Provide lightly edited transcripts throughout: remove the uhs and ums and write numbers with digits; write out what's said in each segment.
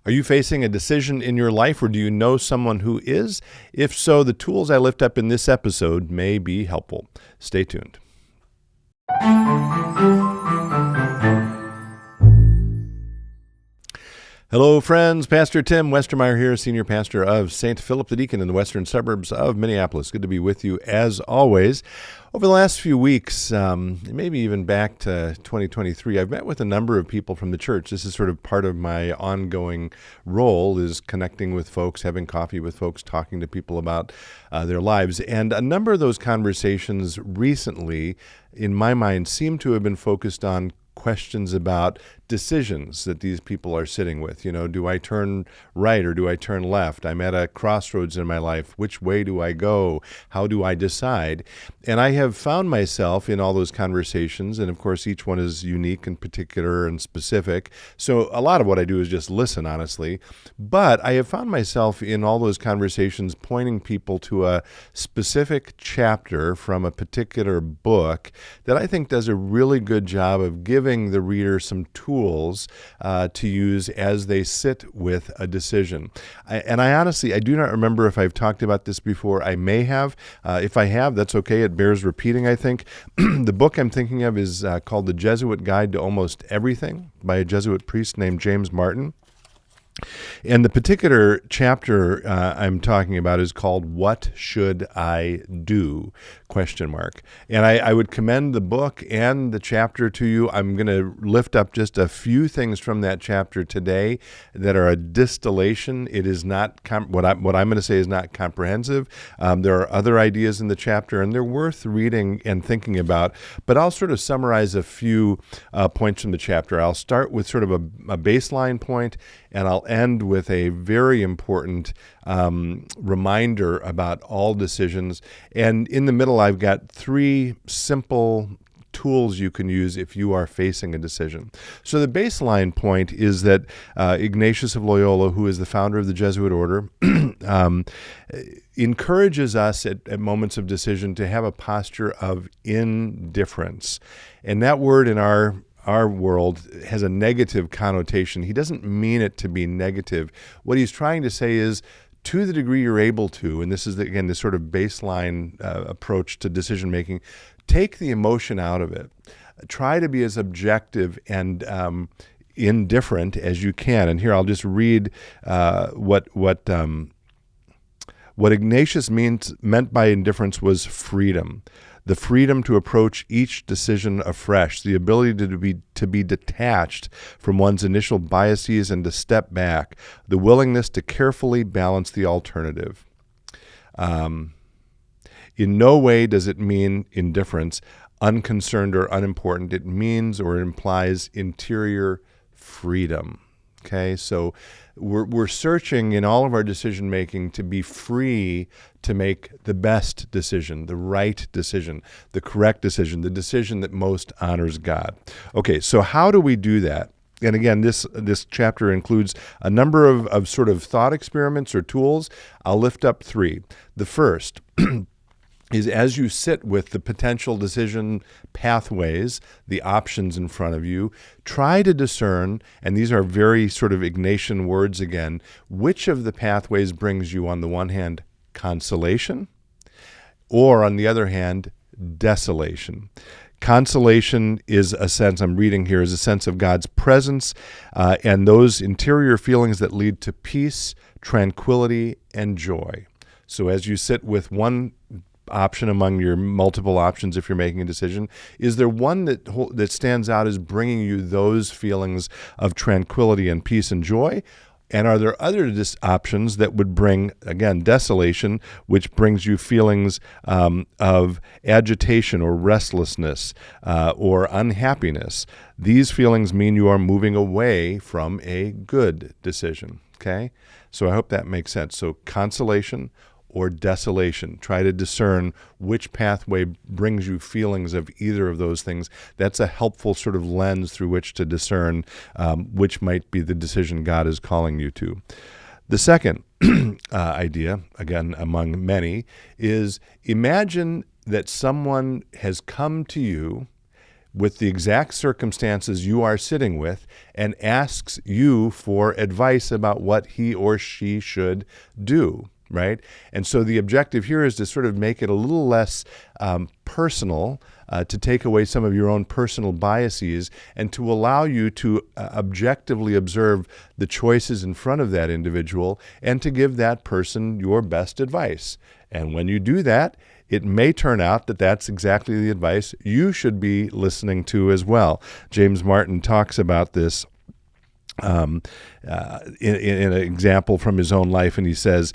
Are you facing a decision in your life, or do you know someone who is? If so, the tools I lift up in this episode may be helpful. Stay tuned. Hello, friends. Pastor Tim Westermeyer here, Senior Pastor of St. Philip the Deacon in the western suburbs of Minneapolis. Good to be with you as always. Over the last few weeks, maybe even back to 2023, I've met with a number of people from the church. This is sort of part of my ongoing role, is connecting with folks, having coffee with folks, talking to people about their lives. And a number of those conversations recently, in my mind, seem to have been focused on questions about decisions that these people are sitting with. You know, do I turn right or do I turn left? I'm at a crossroads in my life. Which way do I go? How do I decide? And I have found myself in all those conversations, and of course each one is unique and particular and specific. So a lot of what I do is just listen, honestly. But I have found myself in all those conversations pointing people to a specific chapter from a particular book that I think does a really good job of giving the reader some tools to use as they sit with a decision. I honestly do not remember if I've talked about this before. I may have. If I have, that's okay. It bears repeating, I think. The book I'm thinking of is called The Jesuit Guide to Almost Everything by a Jesuit priest named James Martin. And the particular chapter I'm talking about is called "What Should I Do?" ? And I would commend the book and the chapter to you. I'm going to lift up just a few things from that chapter today that are a distillation. It is not what I'm going to say is not comprehensive. There are other ideas in the chapter, and they're worth reading and thinking about. But I'll sort of summarize a few points from the chapter. I'll start with sort of a baseline point, and I'll end with a very important reminder about all decisions. And in the middle, I've got three simple tools you can use if you are facing a decision. So the baseline point is that Ignatius of Loyola, who is the founder of the Jesuit order, encourages us at moments of decision to have a posture of indifference. And that word in our world has a negative connotation. He doesn't mean it to be negative. What he's trying to say is, to the degree you're able to, and this is, again, this sort of baseline approach to decision making, take the emotion out of it. Try to be as objective and indifferent as you can. And here I'll just read what Ignatius meant by indifference was freedom. The freedom to approach each decision afresh, the ability to be detached from one's initial biases and to step back, the willingness to carefully balance the alternative. In no way does it mean indifference, unconcerned or unimportant. It means or implies interior freedom. Okay, so we're searching in all of our decision making to be free to make the best decision, the right decision, the correct decision, the decision that most honors God. Okay, so how do we do that? And again, this chapter includes a number of sort of thought experiments or tools. I'll lift up three. The first is, as you sit with the potential decision pathways, the options in front of you, try to discern, and these are very sort of Ignatian words again, which of the pathways brings you, on the one hand, consolation, or on the other hand, desolation. Consolation is a sense, I'm reading here, is a sense of God's presence and those interior feelings that lead to peace, tranquility, and joy. So as you sit with one option among your multiple options, if you're making a decision, is there one that stands out as bringing you those feelings of tranquility and peace and joy? And are there other options that would bring, again, desolation, which brings you feelings of agitation or restlessness or unhappiness? These feelings mean you are moving away from a good decision, okay? So I hope that makes sense. So consolation or desolation. Try to discern which pathway brings you feelings of either of those things. That's a helpful sort of lens through which to discern which might be the decision God is calling you to. The second idea, again, among many, is imagine that someone has come to you with the exact circumstances you are sitting with and asks you for advice about what he or she should do, right? And so the objective here is to sort of make it a little less personal, to take away some of your own personal biases and to allow you to objectively observe the choices in front of that individual and to give that person your best advice. And when you do that, it may turn out that that's exactly the advice you should be listening to as well. James Martin talks about this in an example from his own life, and he says,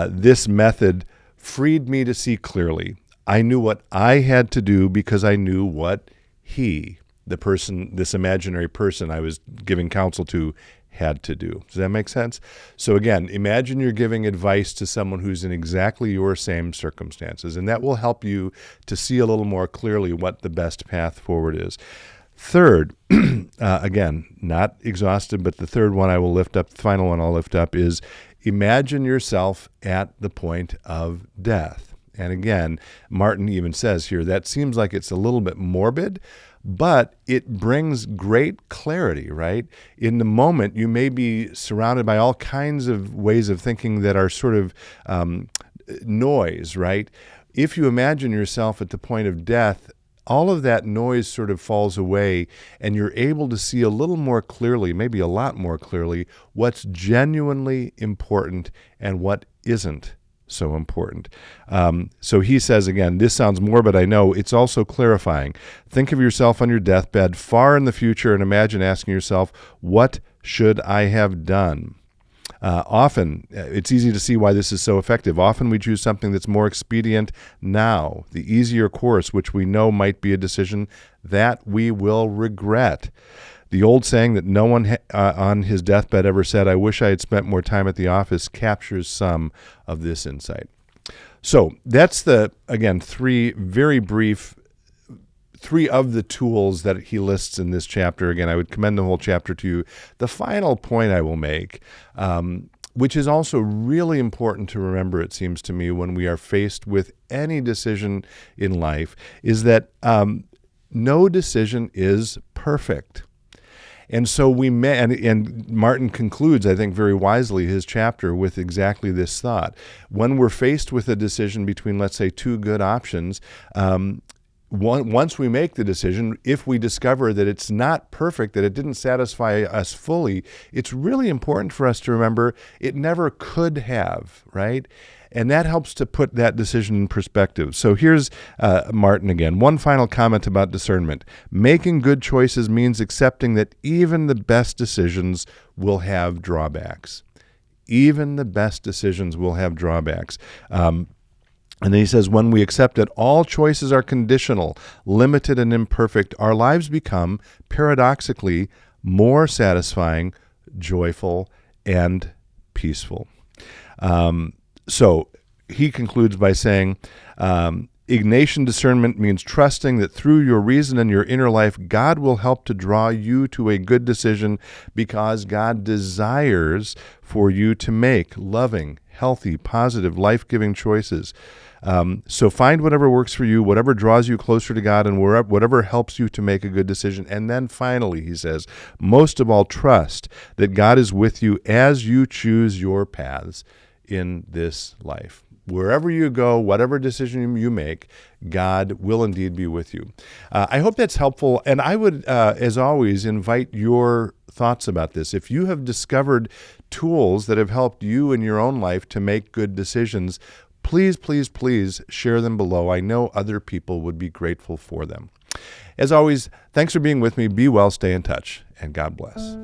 this method freed me to see clearly. I knew what I had to do because I knew what he, the person, this imaginary person I was giving counsel to, had to do. Does that make sense? So again, imagine you're giving advice to someone who's in exactly your same circumstances, and that will help you to see a little more clearly what the best path forward is. Third, again, not exhaustive, but the third one I will lift up, the final one I'll lift up is imagine yourself at the point of death. And again, Martin even says here, that seems like it's a little bit morbid, but it brings great clarity, right? In the moment, you may be surrounded by all kinds of ways of thinking that are sort of noise, right? If you imagine yourself at the point of death, all of that noise sort of falls away and you're able to see a little more clearly, maybe a lot more clearly, what's genuinely important and what isn't so important. So he says, again, this sounds morbid, I know. It's also clarifying. Think of yourself on your deathbed far in the future and imagine asking yourself, what should I have done? Often, it's easy to see why this is so effective. Often we choose something that's more expedient now, the easier course, which we know might be a decision that we will regret. The old saying that no one on his deathbed ever said, I wish I had spent more time at the office, captures some of this insight. So that's again, three of the tools that he lists in this chapter. Again, I would commend the whole chapter to you. The final point I will make, which is also really important to remember, it seems to me, when we are faced with any decision in life, is that no decision is perfect. And so we may, and Martin concludes, I think, very wisely his chapter with exactly this thought. When we're faced with a decision between, let's say, two good options, once we make the decision, if we discover that it's not perfect, that it didn't satisfy us fully, it's really important for us to remember it never could have, right? And that helps to put that decision in perspective. So here's Martin again. One final comment about discernment. Making good choices means accepting that even the best decisions will have drawbacks. Even the best decisions will have drawbacks. And then he says, when we accept that all choices are conditional, limited, and imperfect, our lives become, paradoxically, more satisfying, joyful, and peaceful. So he concludes by saying, Ignatian discernment means trusting that through your reason and your inner life, God will help to draw you to a good decision because God desires for you to make loving, healthy, positive, life-giving choices. So find whatever works for you, whatever draws you closer to God, and whatever helps you to make a good decision. And then finally, he says, most of all, trust that God is with you as you choose your paths in this life. Wherever you go, whatever decision you make, God will indeed be with you. I hope that's helpful, and I would, as always, invite your thoughts about this. If you have discovered tools that have helped you in your own life to make good decisions, please, please, please share them below. I know other people would be grateful for them. As always, thanks for being with me. Be well, stay in touch, and God bless.